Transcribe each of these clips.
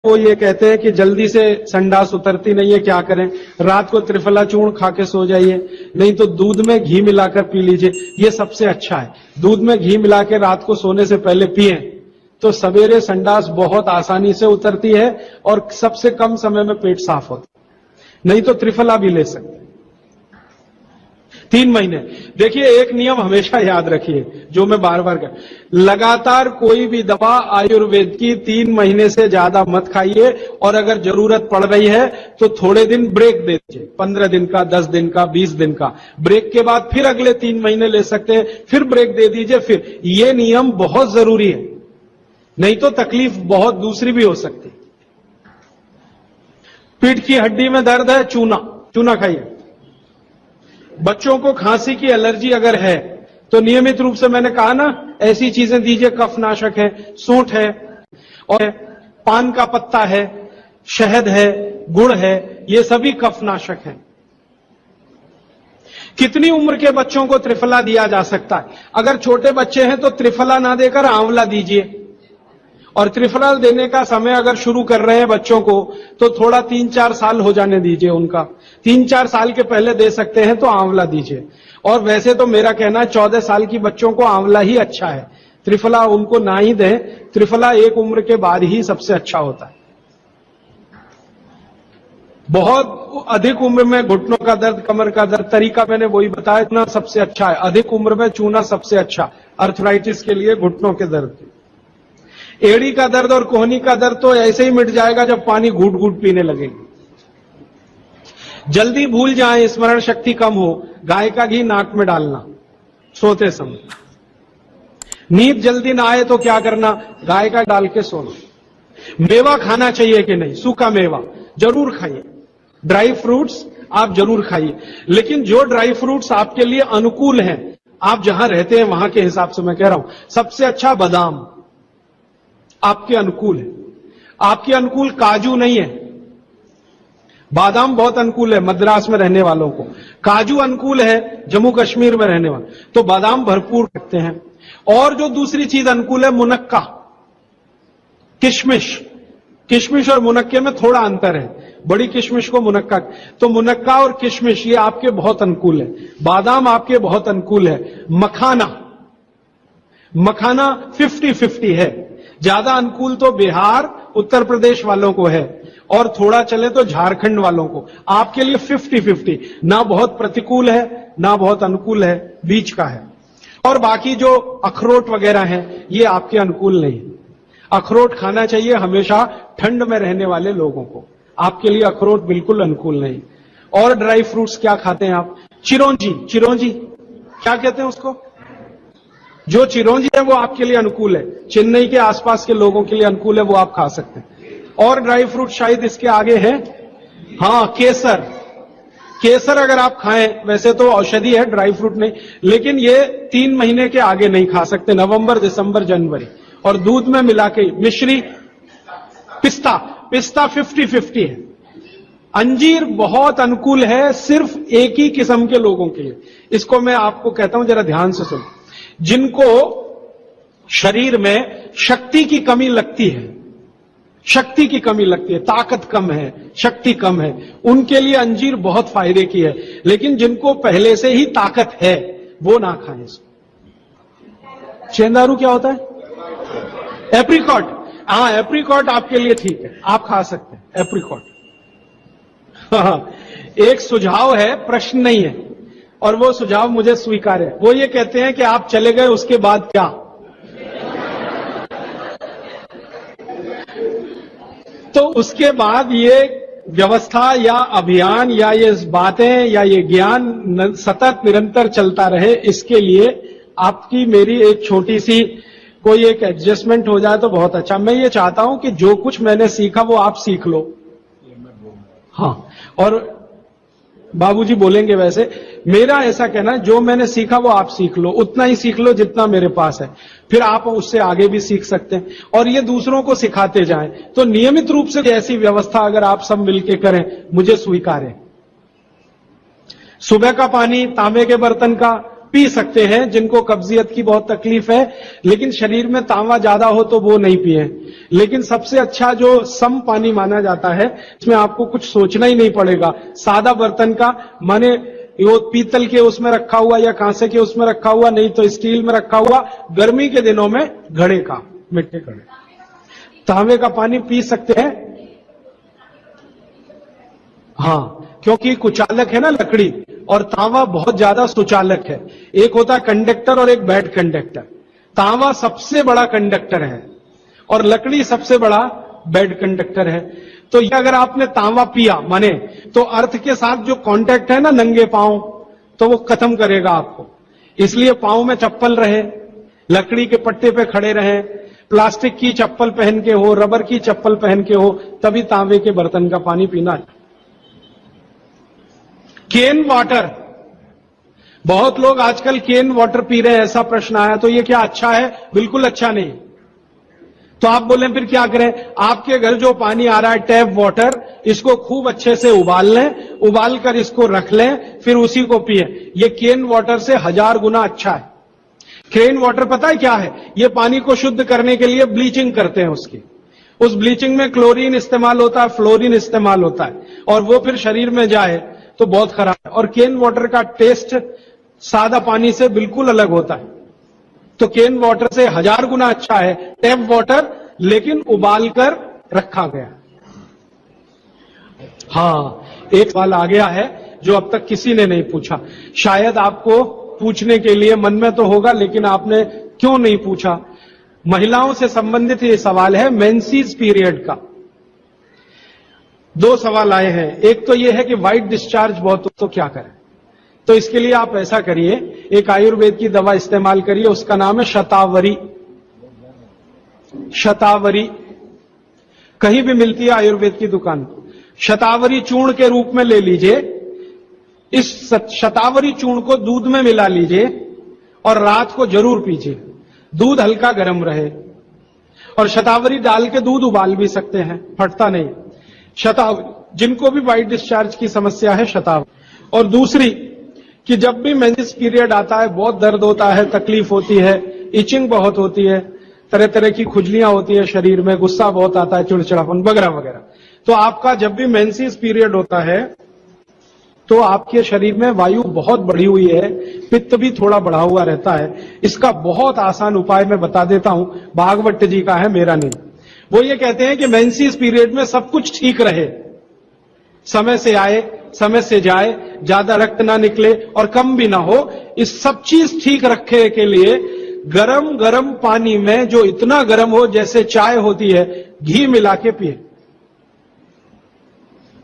वो ये कहते हैं कि जल्दी से संडास उतरती नहीं है, क्या करें? रात को त्रिफला चूर्ण खा के सो जाइए, नहीं तो दूध में घी मिलाकर पी लीजिए, ये सबसे अच्छा है। दूध में घी मिला के रात को सोने से पहले पिए तो सवेरे संडास बहुत आसानी से उतरती है और सबसे कम समय में पेट साफ होता है। नहीं तो त्रिफला भी ले सकते 3 महीने। देखिए, एक नियम हमेशा याद रखिए जो मैं बार बार कर, लगातार कोई भी दवा आयुर्वेद की 3 महीने से ज्यादा मत खाइए, और अगर जरूरत पड़ रही है तो थोड़े दिन ब्रेक दे दीजिए, 15 दिन का, 10 दिन का, 20 दिन का ब्रेक के बाद फिर अगले 3 महीने ले सकते हैं, फिर ब्रेक दे दीजिए। फिर ये नियम बहुत जरूरी है, नहीं तो तकलीफ बहुत दूसरी भी हो सकती। पीठ की हड्डी में दर्द है, चूना खाइए। बच्चों को खांसी की एलर्जी अगर है तो नियमित रूप से, मैंने कहा ना, ऐसी चीजें दीजिए, कफनाशक है, सूंठ है, और पान का पत्ता है, शहद है, गुड़ है, ये सभी कफनाशक हैं। कितनी उम्र के बच्चों को त्रिफला दिया जा सकता है? अगर छोटे बच्चे हैं तो त्रिफला ना देकर आंवला दीजिए, और त्रिफला देने का समय अगर शुरू कर रहे हैं बच्चों को तो थोड़ा 3-4 साल हो जाने दीजिए उनका। 3-4 साल के पहले दे सकते हैं तो आंवला दीजिए। और वैसे तो मेरा कहना है 14 साल की बच्चों को आंवला ही अच्छा है, त्रिफला उनको ना ही दें। त्रिफला एक उम्र के बाद ही सबसे अच्छा होता है। बहुत अधिक उम्र में घुटनों का दर्द, कमर का दर्द, तरीका मैंने वही बताया, चूना सबसे अच्छा है। अधिक उम्र में चूना सबसे अच्छा, अर्थराइटिस के लिए, घुटनों के दर्द के। एड़ी का दर्द और कोहनी का दर्द तो ऐसे ही मिट जाएगा जब पानी घूट घूट पीने लगेंगे। जल्दी भूल जाए, स्मरण शक्ति कम हो, गाय का घी नाक में डालना सोते समय। नींद जल्दी ना आए तो क्या करना? गाय का डाल के सोना। मेवा खाना चाहिए कि नहीं? सूखा मेवा जरूर खाइए, ड्राई फ्रूट्स आप जरूर खाइए, लेकिन जो ड्राई फ्रूट्स आपके लिए अनुकूल हैं, आप जहां रहते हैं वहां के हिसाब से मैं कह रहा हूं। सबसे अच्छा बादाम आपके अनुकूल है, आपके अनुकूल काजू नहीं है। बादाम बहुत अनुकूल है मद्रास में रहने वालों को, काजू अनुकूल है जम्मू कश्मीर में रहने वाले, तो बादाम भरपूर रखते हैं। और जो दूसरी चीज अनुकूल है, मुनक्का, किशमिश। किशमिश और मुनक्के में थोड़ा अंतर है, बड़ी किशमिश को मुनक्का, तो मुनक्का और किशमिश ये आपके बहुत अनुकूल है। बादाम आपके बहुत अनुकूल है। मखाना 50-50 है। ज्यादा अनुकूल तो बिहार, उत्तर प्रदेश वालों को है, और थोड़ा चले तो झारखंड वालों को। आपके लिए 50-50, ना बहुत प्रतिकूल है ना बहुत अनुकूल है, बीच का है। और बाकी जो अखरोट वगैरह हैं ये आपके अनुकूल नहीं है। अखरोट खाना चाहिए हमेशा ठंड में रहने वाले लोगों को, आपके लिए अखरोट बिल्कुल अनुकूल नहीं। और ड्राई फ्रूट्स क्या खाते हैं आप? चिरौंजी क्या कहते हैं उसको? जो चिरौंजी है वो आपके लिए अनुकूल है, चेन्नई के आसपास के लोगों के लिए अनुकूल है, वो आप खा सकते हैं। और ड्राई फ्रूट शायद इसके आगे है, हाँ, केसर अगर आप खाएं, वैसे तो औषधि है, ड्राई फ्रूट नहीं, लेकिन ये 3 महीने के आगे नहीं खा सकते, नवंबर, दिसंबर, जनवरी। और दूध में मिला के मिश्री, पिस्ता 50-50 है। अंजीर बहुत अनुकूल है सिर्फ एक ही किस्म के लोगों के लिए। इसको मैं आपको कहता हूं, जरा ध्यान से सुनो। जिनको शरीर में शक्ति की कमी लगती है, ताकत कम है, शक्ति कम है, उनके लिए अंजीर बहुत फायदे की है। लेकिन जिनको पहले से ही ताकत है वो ना खाएं इसको। चेंदारू क्या होता है? एप्रिकॉट, हाँ, एप्रिकॉट आपके लिए ठीक है, आप खा सकते हैं एप्रिकॉट। एक सुझाव है, प्रश्न नहीं है, और वो सुझाव मुझे स्वीकार है। वो ये कहते हैं कि आप चले गए उसके बाद क्या? तो उसके बाद ये व्यवस्था या अभियान या ये बातें या ये ज्ञान सतत निरंतर चलता रहे, इसके लिए आपकी मेरी एक छोटी सी कोई एक एडजस्टमेंट हो जाए तो बहुत अच्छा। मैं ये चाहता हूं कि जो कुछ मैंने सीखा वो आप सीख लो। हाँ, और बाबूजी बोलेंगे वैसे, मेरा ऐसा कहना है जो मैंने सीखा वो आप सीख लो, उतना ही सीख लो जितना मेरे पास है, फिर आप उससे आगे भी सीख सकते हैं और ये दूसरों को सिखाते जाएं। तो नियमित रूप से ऐसी व्यवस्था अगर आप सब मिलके करें, मुझे स्वीकार है। सुबह का पानी तांबे के बर्तन का पी सकते हैं जिनको कब्जियत की बहुत तकलीफ है, लेकिन शरीर में तांवा ज्यादा हो तो वो नहीं पिए। लेकिन सबसे अच्छा जो सम पानी माना जाता है, इसमें आपको कुछ सोचना ही नहीं पड़ेगा। सादा बर्तन का, माने वो पीतल के उसमें रखा हुआ या कांसे के उसमें रखा हुआ, नहीं तो स्टील में रखा हुआ, गर्मी के दिनों में घड़े का, मिट्टी घड़े, तांबे का पानी पी सकते हैं। हाँ, क्योंकि कुचालक है ना लकड़ी, और तांवा बहुत ज्यादा सुचालक है। एक होता है कंडक्टर और एक बैड कंडक्टर। तांवा सबसे बड़ा कंडक्टर है और लकड़ी सबसे बड़ा बैड कंडक्टर है। तो ये अगर आपने तांवा पिया माने, तो अर्थ के साथ जो कांटेक्ट है ना नंगे पांव, तो वो खत्म करेगा आपको। इसलिए पांव में चप्पल रहे, लकड़ी के पट्टे पे खड़े रहे, प्लास्टिक की चप्पल पहन के हो, रबर की चप्पल पहन के हो, तभी तांबे के बर्तन का पानी पीना है। केन वाटर, बहुत लोग आजकल केन वाटर पी रहे हैं, ऐसा प्रश्न आया। तो ये क्या अच्छा है? बिल्कुल अच्छा नहीं। तो आप बोले फिर क्या करें? आपके घर जो पानी आ रहा है टैप वाटर, इसको खूब अच्छे से उबाल लें, उबाल कर इसको रख लें, फिर उसी को पिए। ये केन वाटर से 1000 गुना अच्छा है। केन वाटर पता है क्या है? ये पानी को शुद्ध करने के लिए ब्लीचिंग करते हैं उसकी। उस ब्लीचिंग में क्लोरीन इस्तेमाल होता है, फ्लोरीन इस्तेमाल होता है, और वो फिर शरीर में जाए तो बहुत खराब है। और केन वाटर का टेस्ट सादा पानी से बिल्कुल अलग होता है। तो केन वाटर से 1000 गुना अच्छा है टैप वाटर, लेकिन उबाल कर रखा गया। हां, एक सवाल आ गया है जो अब तक किसी ने नहीं पूछा। शायद आपको पूछने के लिए मन में तो होगा, लेकिन आपने क्यों नहीं पूछा? महिलाओं से संबंधित ये सवाल है, मेंसेस पीरियड का। 2 सवाल आए हैं। एक तो यह है कि व्हाइट डिस्चार्ज बहुत हो तो क्या करें? तो इसके लिए आप ऐसा करिए, एक आयुर्वेद की दवा इस्तेमाल करिए, उसका नाम है शतावरी। शतावरी कहीं भी मिलती है आयुर्वेद की दुकान। शतावरी चूर्ण के रूप में ले लीजिए। इस शतावरी चूर्ण को दूध में मिला लीजिए और रात को जरूर पीजिए। दूध हल्का गर्म रहे, और शतावरी डाल के दूध उबाल भी सकते हैं, फटता नहीं। शतावरी, जिनको भी व्हाइट डिस्चार्ज की समस्या है, शतावरी। और दूसरी कि जब भी मेंसेस पीरियड आता है बहुत दर्द होता है, तकलीफ होती है, इचिंग बहुत होती है, तरह तरह की खुजलियां होती है शरीर में, गुस्सा बहुत आता है, चिड़चिड़ापन वगैरह वगैरह। तो आपका जब भी मेंसेस पीरियड होता है तो आपके शरीर में वायु बहुत बढ़ी हुई है, पित्त भी थोड़ा बढ़ा हुआ रहता है। इसका बहुत आसान उपाय मैं बता देता हूं, भागवत जी का है, मेरा नहीं। वो ये कहते हैं कि मेंसेस पीरियड में सब कुछ ठीक रहे, समय से आए, समय से जाए, ज्यादा रक्त ना निकले और कम भी ना हो, इस सब चीज ठीक रखने के लिए गरम गरम पानी में, जो इतना गरम हो जैसे चाय होती है, घी मिला के पिए।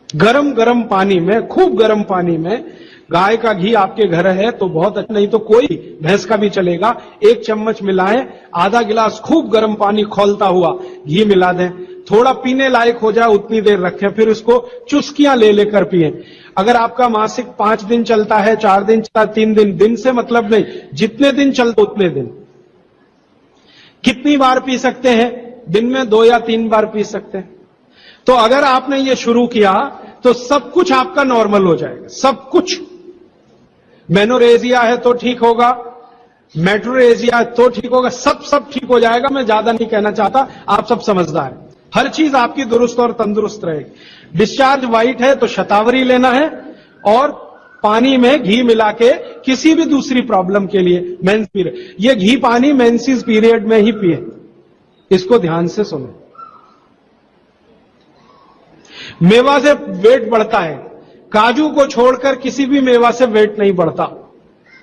गरम गरम पानी में, खूब गरम पानी में, गाय का घी आपके घर है तो बहुत अच्छा, नहीं तो कोई भैंस का भी चलेगा, 1 चम्मच मिलाएं, आधा गिलास खूब गर्म पानी खौलता हुआ घी मिला दें, थोड़ा पीने लायक हो जाए उतनी देर रखें, फिर उसको चुस्कियां ले लेकर पिए। अगर आपका मासिक 5 दिन चलता है, 4 दिन चलता है, 3 दिन, दिन से मतलब नहीं, जितने दिन चलता उतने दिन। कितनी बार पी सकते हैं? दिन में 2 या 3 बार पी सकते हैं। तो अगर आपने ये शुरू किया तो सब कुछ आपका नॉर्मल हो जाएगा, सब कुछ। मेनोरेजिया है तो ठीक होगा, मेट्रोरेजिया तो ठीक होगा, सब ठीक हो जाएगा। मैं ज्यादा नहीं कहना चाहता, आप सब समझदार हैं। हर चीज आपकी दुरुस्त और तंदुरुस्त रहेगी। डिस्चार्ज व्हाइट है तो शतावरी लेना है, और पानी में घी मिला के किसी भी दूसरी प्रॉब्लम के लिए, मेंस पीरियड, ये घी पानी मेंसेस पीरियड में ही पिए। इसको ध्यान से सुनो। मेवा से वेट बढ़ता है, काजू को छोड़कर किसी भी मेवा से वेट नहीं बढ़ता।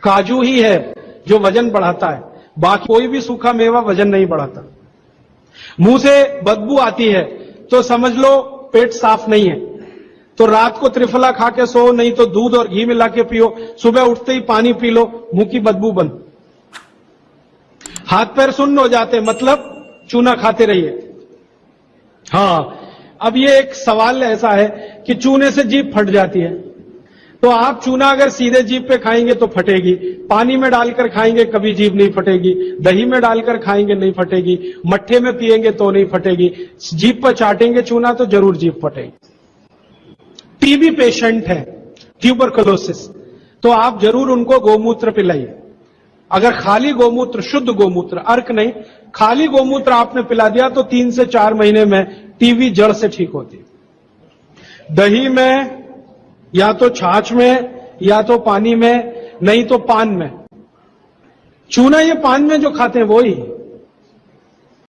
काजू ही है जो वजन बढ़ाता है, बाकी कोई भी सूखा मेवा वजन नहीं बढ़ाता। मुंह से बदबू आती है तो समझ लो पेट साफ नहीं है, तो रात को त्रिफला खा के सो, नहीं तो दूध और घी मिला के पियो, सुबह उठते ही पानी पी लो, मुंह की बदबू बंद। हाथ पैर सुन्न हो जाते, मतलब चूना खाते रहिए। हां, अब ये एक सवाल ऐसा है कि चूने से जीभ फट जाती है, तो आप चूना अगर सीधे जीभ पे खाएंगे तो फटेगी, पानी में डालकर खाएंगे कभी जीभ नहीं फटेगी, दही में डालकर खाएंगे नहीं फटेगी, मट्ठे में पिएंगे तो नहीं फटेगी, जीभ पर चाटेंगे चूना तो जरूर जीभ फटेगी। टीबी पेशेंट है, ट्यूबरकुलोसिस, तो आप जरूर उनको गोमूत्र पिलाइए। अगर खाली गोमूत्र, शुद्ध गोमूत्र, अर्क नहीं, खाली गोमूत्र आपने पिला दिया तो 3 से 4 महीने में टीबी जड़ से ठीक होती है। दही में, या तो छाछ में, या तो पानी में, नहीं तो पान में। चूना ये पान में जो खाते हैं वो ही